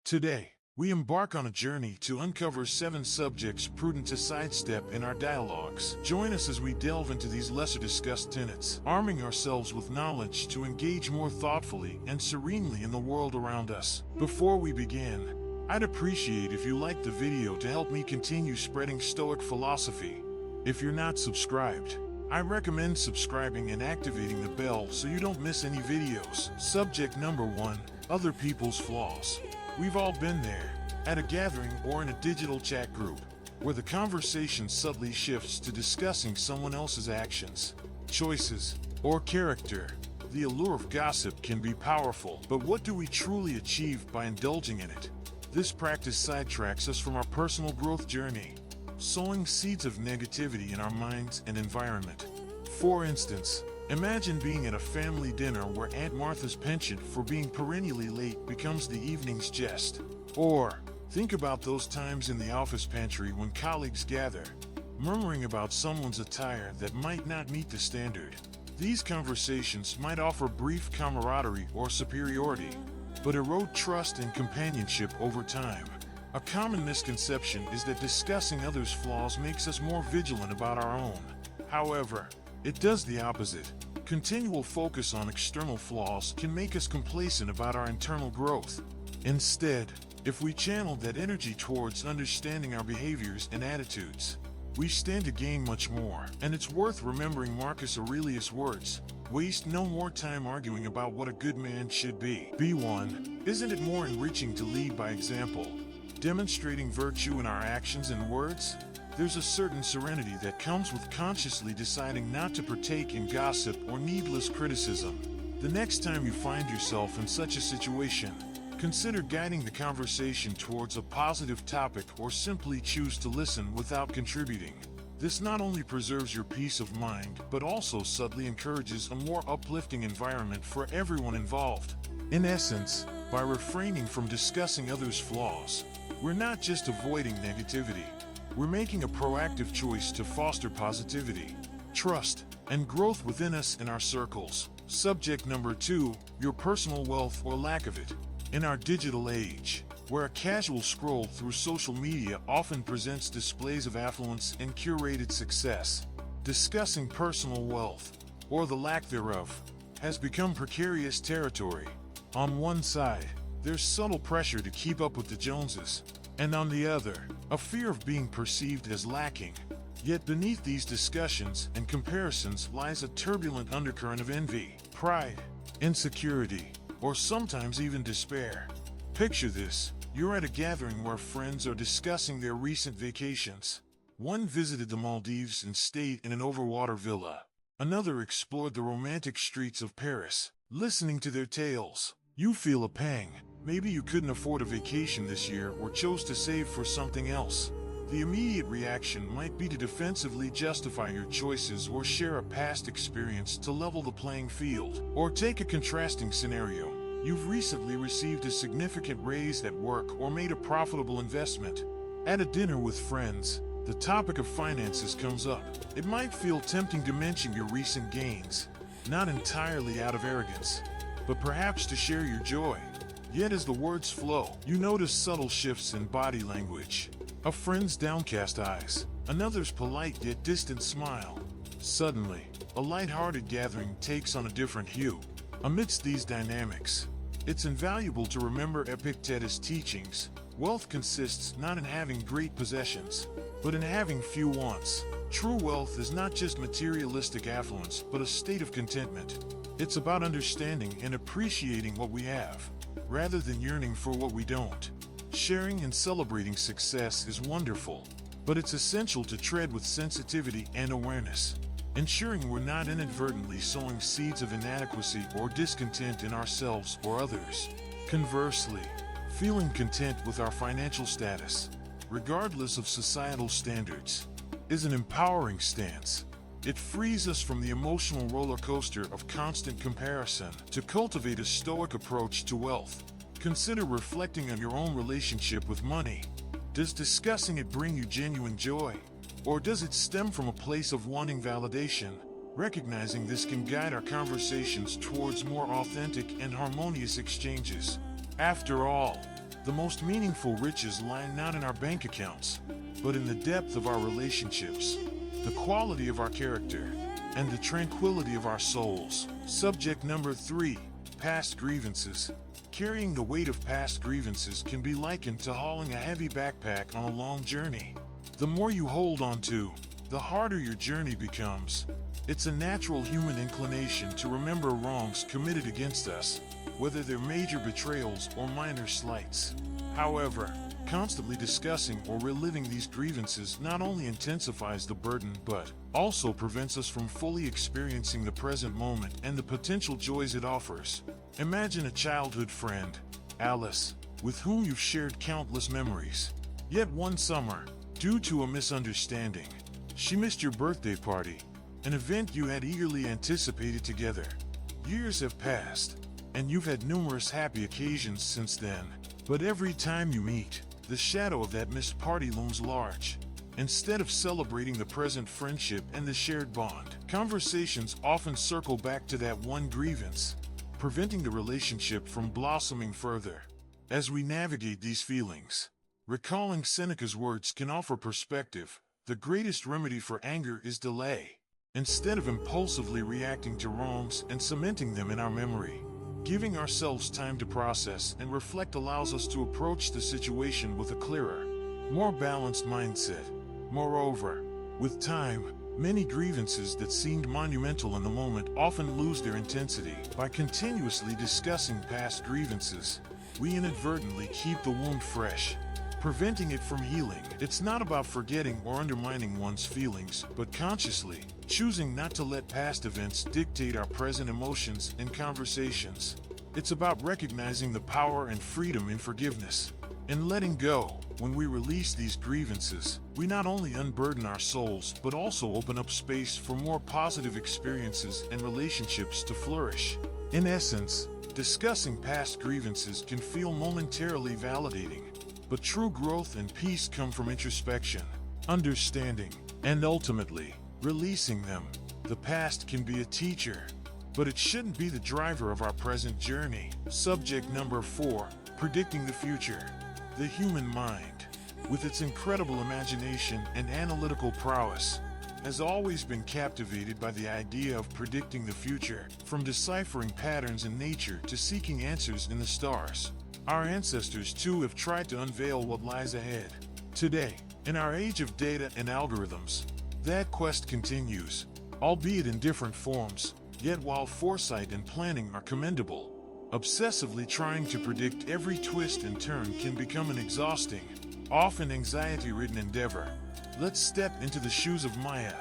Today, we embark on a journey to uncover 7 subjects prudent to sidestep in our dialogues. Join us as we delve into these lesser-discussed tenets, arming ourselves with knowledge to engage more thoughtfully and serenely in the world around us. Before we begin, I'd appreciate if you liked the video to help me continue spreading Stoic philosophy. If you're not subscribed, I recommend subscribing and activating the bell so you don't miss any videos. Subject number 1, other people's flaws. We've all been there, at a gathering or in a digital chat group, where the conversation subtly shifts to discussing someone else's actions, choices, or character. The allure of gossip can be powerful, but what do we truly achieve by indulging in it? This practice sidetracks us from our personal growth journey, sowing seeds of negativity in our minds and environment. For instance, imagine being at a family dinner where Aunt Martha's penchant for being perennially late becomes the evening's jest. Or, think about those times in the office pantry when colleagues gather, murmuring about someone's attire that might not meet the standard. These conversations might offer brief camaraderie or superiority, but erode trust and companionship over time. A common misconception is that discussing others' flaws makes us more vigilant about our own. However, it does the opposite. Continual focus on external flaws can make us complacent about our internal growth. Instead, if we channel that energy towards understanding our behaviors and attitudes, we stand to gain much more. And it's worth remembering Marcus Aurelius' words: waste no more time arguing about what a good man should be. B1. Isn't it more enriching to lead by example, demonstrating virtue in our actions and words? There's a certain serenity that comes with consciously deciding not to partake in gossip or needless criticism. The next time you find yourself in such a situation, consider guiding the conversation towards a positive topic or simply choose to listen without contributing. This not only preserves your peace of mind, but also subtly encourages a more uplifting environment for everyone involved. In essence, by refraining from discussing others' flaws, we're not just avoiding negativity. We're making a proactive choice to foster positivity, trust, and growth within us and our circles. Subject number 2, your personal wealth or lack of it. In our digital age, where a casual scroll through social media often presents displays of affluence and curated success, discussing personal wealth, or the lack thereof, has become precarious territory. On one side, there's subtle pressure to keep up with the Joneses, and on the other, a fear of being perceived as lacking. Yet beneath these discussions and comparisons lies a turbulent undercurrent of envy, pride, insecurity, or sometimes even despair. Picture this: you're at a gathering where friends are discussing their recent vacations. One visited the Maldives and stayed in an overwater villa. Another explored the romantic streets of Paris. Listening to their tales, you feel a pang. Maybe you couldn't afford a vacation this year or chose to save for something else. The immediate reaction might be to defensively justify your choices or share a past experience to level the playing field. Or take a contrasting scenario. You've recently received a significant raise at work or made a profitable investment. At a dinner with friends, the topic of finances comes up. It might feel tempting to mention your recent gains, not entirely out of arrogance, but perhaps to share your joy. Yet as the words flow, you notice subtle shifts in body language. A friend's downcast eyes, another's polite yet distant smile. Suddenly, a light-hearted gathering takes on a different hue. Amidst these dynamics, it's invaluable to remember Epictetus' teachings. Wealth consists not in having great possessions, but in having few wants. True wealth is not just materialistic affluence, but a state of contentment. It's about understanding and appreciating what we have, rather than yearning for what we don't. Sharing and celebrating success is wonderful, but it's essential to tread with sensitivity and awareness, ensuring we're not inadvertently sowing seeds of inadequacy or discontent in ourselves or others. Conversely, feeling content with our financial status, regardless of societal standards, is an empowering stance. It frees us from the emotional roller coaster of constant comparison. To cultivate a stoic approach to wealth, consider reflecting on your own relationship with money. Does discussing it bring you genuine joy? Or does it stem from a place of wanting validation? Recognizing this can guide our conversations towards more authentic and harmonious exchanges. After all, The most meaningful riches lie not in our bank accounts, but in the depth of our relationships, the quality of our character, and the tranquility of our souls. Subject number 3, past grievances. Carrying the weight of past grievances can be likened to hauling a heavy backpack on a long journey. The more you hold on to, the harder your journey becomes. It's a natural human inclination to remember wrongs committed against us, whether they're major betrayals or minor slights. However, constantly discussing or reliving these grievances not only intensifies the burden but also prevents us from fully experiencing the present moment and the potential joys it offers. Imagine a childhood friend, Alice, with whom you've shared countless memories. Yet one summer, due to a misunderstanding, she missed your birthday party, an event you had eagerly anticipated together. Years have passed, and you've had numerous happy occasions since then. But every time you meet, the shadow of that missed party looms large. Instead of celebrating the present friendship and the shared bond, conversations often circle back to that one grievance, preventing the relationship from blossoming further. As we navigate these feelings, recalling Seneca's words can offer perspective. The greatest remedy for anger is delay. Instead of impulsively reacting to wrongs and cementing them in our memory, giving ourselves time to process and reflect allows us to approach the situation with a clearer, more balanced mindset. Moreover, with time, many grievances that seemed monumental in the moment often lose their intensity. By continuously discussing past grievances, we inadvertently keep the wound fresh, preventing it from healing. It's not about forgetting or undermining one's feelings, but consciously choosing not to let past events dictate our present emotions and conversations. It's about recognizing the power and freedom in forgiveness and letting go. When we release these grievances, we not only unburden our souls, but also open up space for more positive experiences and relationships to flourish. In essence, discussing past grievances can feel momentarily validating, but true growth and peace come from introspection, understanding, and ultimately, releasing them. The past can be a teacher, but it shouldn't be the driver of our present journey. Subject number 4, predicting the future. The human mind, with its incredible imagination and analytical prowess, has always been captivated by the idea of predicting the future, from deciphering patterns in nature to seeking answers in the stars. Our ancestors too have tried to unveil what lies ahead. Today, in our age of data and algorithms, that quest continues, albeit in different forms. Yet while foresight and planning are commendable, obsessively trying to predict every twist and turn can become an exhausting, often anxiety-ridden endeavor. Let's step into the shoes of Maya,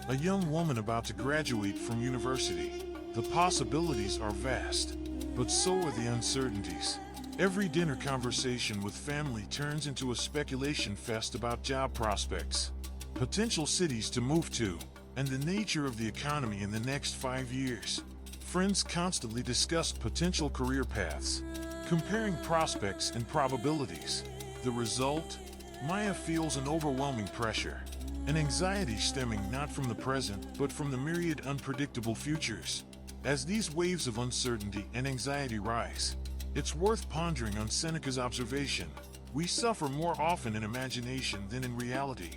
a young woman about to graduate from university. The possibilities are vast, but so are the uncertainties. Every dinner conversation with family turns into a speculation fest about job prospects, potential cities to move to, and the nature of the economy in the next 5 years. Friends constantly discuss potential career paths, comparing prospects and probabilities. The result? Maya feels an overwhelming pressure, an anxiety stemming not from the present, but from the myriad unpredictable futures. As these waves of uncertainty and anxiety rise, it's worth pondering on Seneca's observation. We suffer more often in imagination than in reality.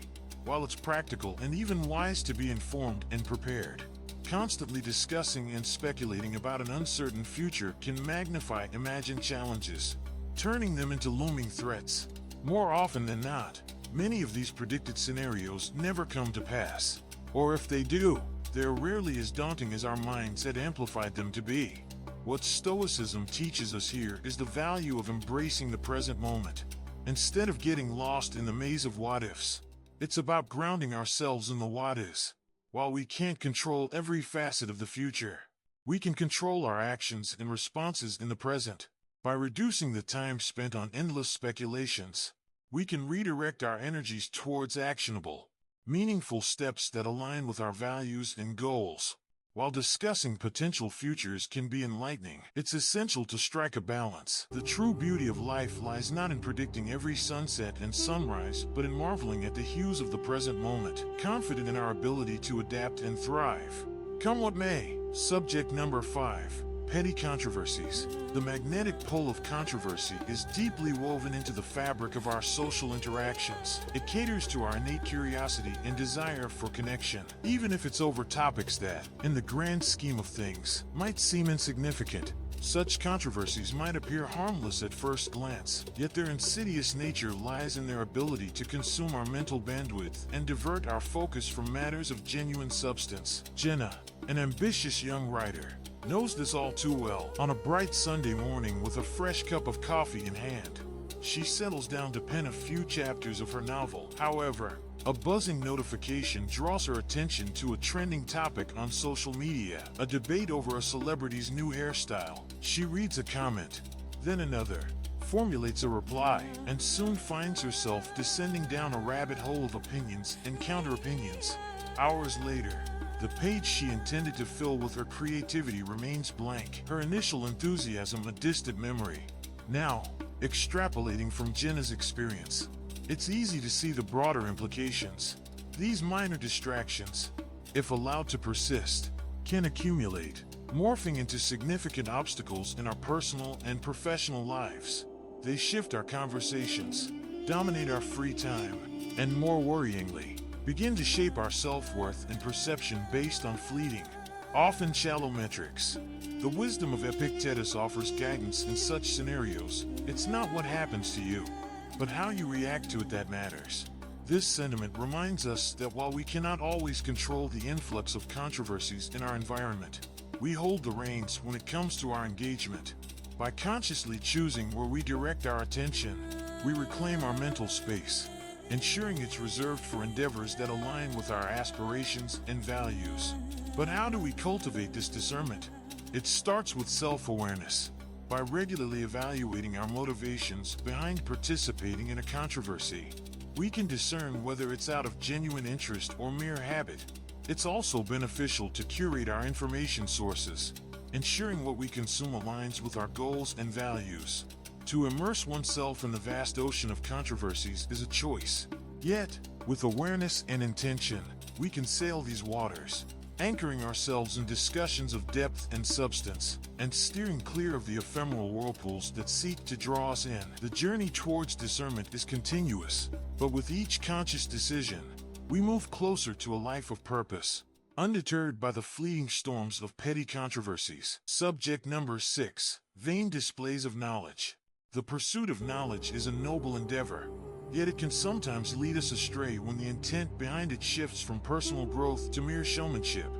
While it's practical and even wise to be informed and prepared, constantly discussing and speculating about an uncertain future can magnify imagined challenges, turning them into looming threats. More often than not, many of these predicted scenarios never come to pass. Or if they do, they're rarely as daunting as our minds had amplified them to be. What Stoicism teaches us here is the value of embracing the present moment. Instead of getting lost in the maze of what-ifs, it's about grounding ourselves in the what-is. While we can't control every facet of the future, we can control our actions and responses in the present. By reducing the time spent on endless speculations, we can redirect our energies towards actionable, meaningful steps that align with our values and goals. While discussing potential futures can be enlightening, it's essential to strike a balance. The true beauty of life lies not in predicting every sunset and sunrise, but in marveling at the hues of the present moment, confident in our ability to adapt and thrive. Come what may. Subject number 5. Petty controversies. The magnetic pull of controversy is deeply woven into the fabric of our social interactions. It caters to our innate curiosity and desire for connection, even if it's over topics that, in the grand scheme of things, might seem insignificant. Such controversies might appear harmless at first glance, yet their insidious nature lies in their ability to consume our mental bandwidth and divert our focus from matters of genuine substance. Jenna, an ambitious young writer, knows this all too well. On a bright Sunday morning with a fresh cup of coffee in hand, she settles down to pen a few chapters of her novel. However, a buzzing notification draws her attention to a trending topic on social media, a debate over a celebrity's new hairstyle. She reads a comment, then another, formulates a reply, and soon finds herself descending down a rabbit hole of opinions and counter-opinions. Hours later, the page she intended to fill with her creativity remains blank, her initial enthusiasm a distant memory. Now, extrapolating from Jenna's experience, it's easy to see the broader implications. These minor distractions, if allowed to persist, can accumulate, morphing into significant obstacles in our personal and professional lives. They shift our conversations, dominate our free time, and more worryingly, begin to shape our self-worth and perception based on fleeting, often shallow metrics. The wisdom of Epictetus offers guidance in such scenarios. It's not what happens to you, but how you react to it that matters. This sentiment reminds us that while we cannot always control the influx of controversies in our environment, we hold the reins when it comes to our engagement. By consciously choosing where we direct our attention, we reclaim our mental space, ensuring it's reserved for endeavors that align with our aspirations and values. But how do we cultivate this discernment? It starts with self-awareness. By regularly evaluating our motivations behind participating in a controversy, we can discern whether it's out of genuine interest or mere habit. It's also beneficial to curate our information sources, ensuring what we consume aligns with our goals and values. To immerse oneself in the vast ocean of controversies is a choice. Yet, with awareness and intention, we can sail these waters, anchoring ourselves in discussions of depth and substance, and steering clear of the ephemeral whirlpools that seek to draw us in. The journey towards discernment is continuous, but with each conscious decision, we move closer to a life of purpose, undeterred by the fleeting storms of petty controversies. Subject number 6. Vain displays of knowledge. The pursuit of knowledge is a noble endeavor, yet it can sometimes lead us astray when the intent behind it shifts from personal growth to mere showmanship.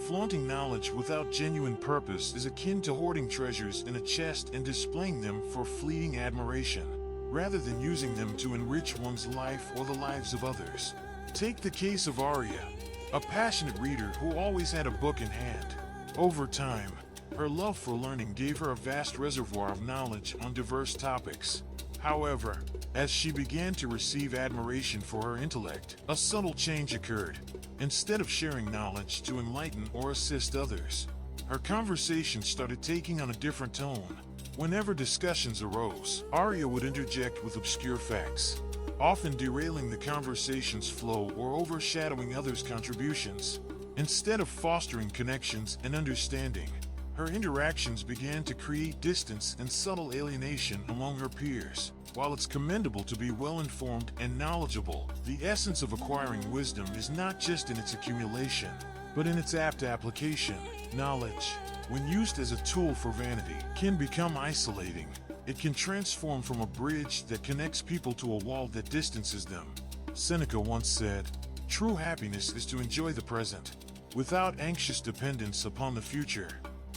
Flaunting knowledge without genuine purpose is akin to hoarding treasures in a chest and displaying them for fleeting admiration, rather than using them to enrich one's life or the lives of others. Take the case of Arya, a passionate reader who always had a book in hand. Over time, her love for learning gave her a vast reservoir of knowledge on diverse topics. However, as she began to receive admiration for her intellect, a subtle change occurred. Instead of sharing knowledge to enlighten or assist others, her conversation started taking on a different tone. Whenever discussions arose, Arya would interject with obscure facts, often derailing the conversation's flow or overshadowing others' contributions. Instead of fostering connections and understanding, her interactions began to create distance and subtle alienation among her peers. While it's commendable to be well-informed and knowledgeable, the essence of acquiring wisdom is not just in its accumulation, but in its apt application. Knowledge, when used as a tool for vanity, can become isolating. It can transform from a bridge that connects people to a wall that distances them. Seneca once said, "True happiness is to enjoy the present, without anxious dependence upon the future."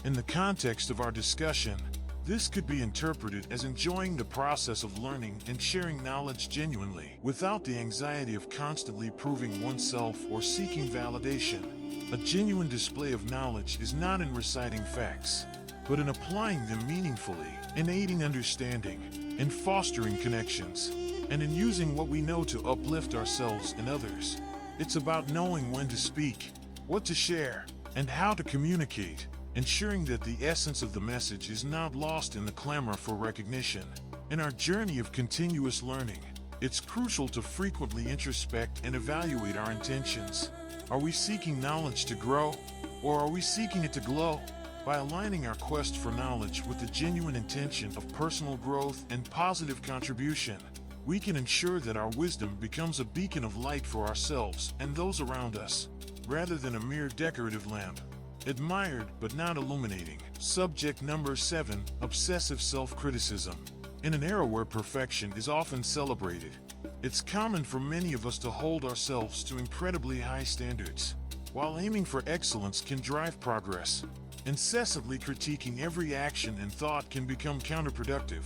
In the context of our discussion, this could be interpreted as enjoying the process of learning and sharing knowledge genuinely, without the anxiety of constantly proving oneself or seeking validation. A genuine display of knowledge is not in reciting facts, but in applying them meaningfully, in aiding understanding, in fostering connections, and in using what we know to uplift ourselves and others. It's about knowing when to speak, what to share, and how to communicate, ensuring that the essence of the message is not lost in the clamor for recognition. In our journey of continuous learning, it's crucial to frequently introspect and evaluate our intentions. Are we seeking knowledge to grow, or are we seeking it to glow? By aligning our quest for knowledge with the genuine intention of personal growth and positive contribution, we can ensure that our wisdom becomes a beacon of light for ourselves and those around us, rather than a mere decorative lamp, admired but not illuminating. Subject number 7, obsessive self-criticism. In an era where perfection is often celebrated, it's common for many of us to hold ourselves to incredibly high standards. While aiming for excellence can drive progress, incessantly critiquing every action and thought can become counterproductive.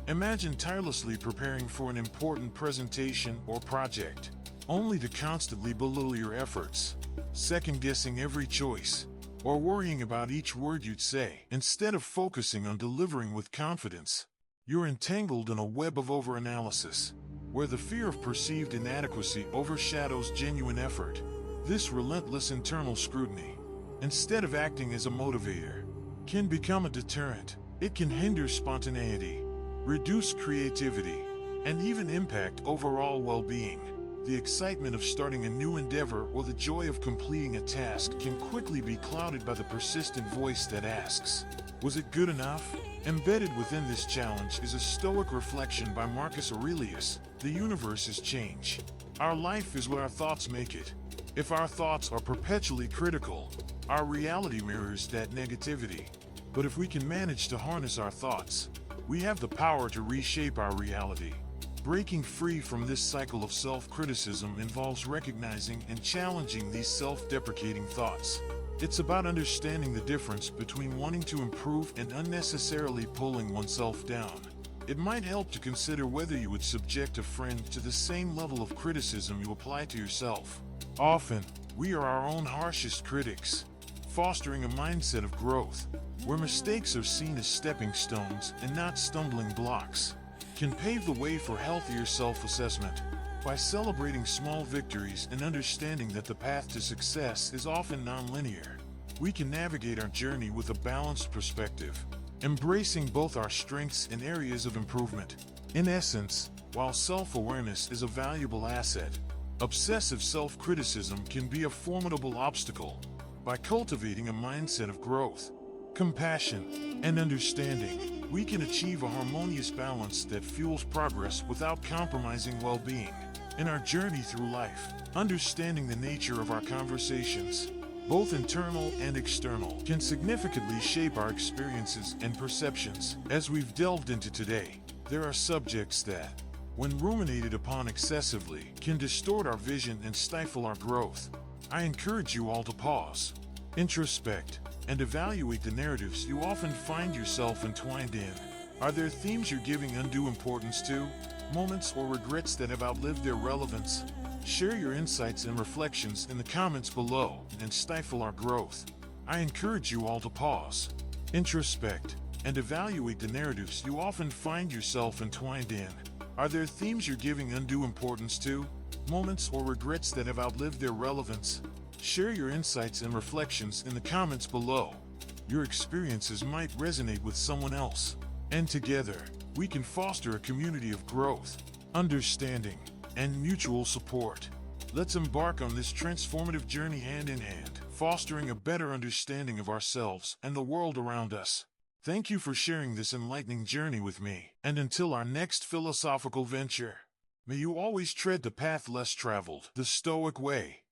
Imagine tirelessly preparing for an important presentation or project, only to constantly belittle your efforts, second-guessing every choice, or worrying about each word you'd say. Instead of focusing on delivering with confidence, you're entangled in a web of overanalysis, where the fear of perceived inadequacy overshadows genuine effort. This relentless internal scrutiny, instead of acting as a motivator, can become a deterrent. It can hinder spontaneity, reduce creativity, and even impact overall well-being. The excitement of starting a new endeavor or the joy of completing a task can quickly be clouded by the persistent voice that asks, "Was it good enough?" Embedded within this challenge is a Stoic reflection by Marcus Aurelius. The universe is change. Our life is what our thoughts make it. If our thoughts are perpetually critical, our reality mirrors that negativity. But if we can manage to harness our thoughts, we have the power to reshape our reality. Breaking free from this cycle of self-criticism involves recognizing and challenging these self-deprecating thoughts. It's about understanding the difference between wanting to improve and unnecessarily pulling oneself down. It might help to consider whether you would subject a friend to the same level of criticism you apply to yourself. Often, we are our own harshest critics. Fostering a mindset of growth, where mistakes are seen as stepping stones and not stumbling blocks, can pave the way for healthier self-assessment. By celebrating small victories and understanding that the path to success is often non-linear, we can navigate our journey with a balanced perspective, embracing both our strengths and areas of improvement. In essence, while self-awareness is a valuable asset, obsessive self-criticism can be a formidable obstacle. By cultivating a mindset of growth, compassion, and understanding, we can achieve a harmonious balance that fuels progress without compromising well-being. In our journey through life, understanding the nature of our conversations, both internal and external, can significantly shape our experiences and perceptions. As we've delved into today, there are subjects that, when ruminated upon excessively, can distort our vision and stifle our growth. I encourage you all to pause, introspect, and evaluate the narratives you often find yourself entwined in. Are there themes you're giving undue importance to? Moments or regrets that have outlived their relevance? Share your insights and reflections in the comments below and stifle our growth. I encourage you all to pause, introspect, and evaluate the narratives you often find yourself entwined in. Are there themes you're giving undue importance to? Moments or regrets that have outlived their relevance? Share your insights and reflections in the comments below. Your experiences might resonate with someone else, and together, we can foster a community of growth, understanding, and mutual support. Let's embark on this transformative journey hand in hand, fostering a better understanding of ourselves and the world around us. Thank you for sharing this enlightening journey with me, and until our next philosophical venture, may you always tread the path less traveled, the Stoic way.